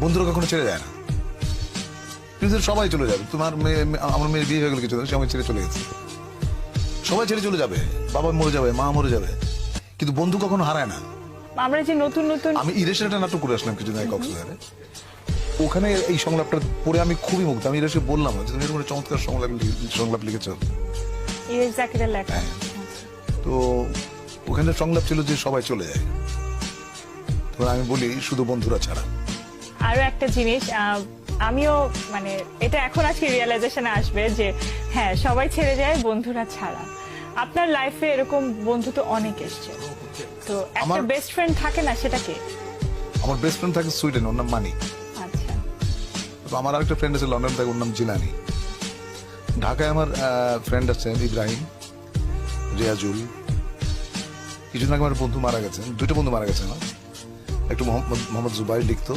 বন্ধুরা কখনো ছেড়ে যায় না। পৃথিবীর সবাই চলে যাবে, তোমার মেয়ে, আমার মেয়ের বিয়ে হয়ে গেল কিছু, সে আমাকে ছেড়ে চলে গেছে, সবাই ছেড়ে চলে যাবে, বাবা মরে যাবে, মা মরে যাবে, কিন্তু বন্ধু কখনো হারায় না। আমরা যে নতুন নতুন, আমি ইরেশের একটা নাটক করে আসলাম কিছুদিন আগে কক্সবাজারে, ওখানে এই সংলাপটা পড়ে আমি খুবই মুগ্ধ। আমি ইরেশকে বললাম যে তুমি এরকম একটা চমৎকার সংলাপ লিখেছ। ইরেশ জাকিরের লেখা। তো ওখানে সংলাপ ছিল যে সবাই চলে যায়, তো আমি বলি শুধু বন্ধুরা ছাড়া। আরো একটা জিনিস, আমিও মানে এটা এখন আজকে রিয়েলাইজেশনে আসবে যে হ্যাঁ, সবাই ছেড়ে যায় বন্ধুরা ছাড়া। আপনার লাইফে এরকম বন্ধু তো অনেক এসছে, তো একটা বেস্ট ফ্রেন্ড থাকে না, সেটা কে? আমার বেস্ট ফ্রেন্ড থাকে সুইডেন, ওর নাম মানি। আচ্ছা। তো আমার আরেকটা ফ্রেন্ড আছে লন্ডন থাকে, ওর নাম জিলানি। ঢাকায় আমার ফ্রেন্ড আছে ইব্রাহিম, রিয়াজুল। কিছুদিন আগে আমার বন্ধু মারা গেছেন, দুইটা বন্ধু মারা গেছে আমার। একটু মোহাম্মদ জুবাইর লিখতো,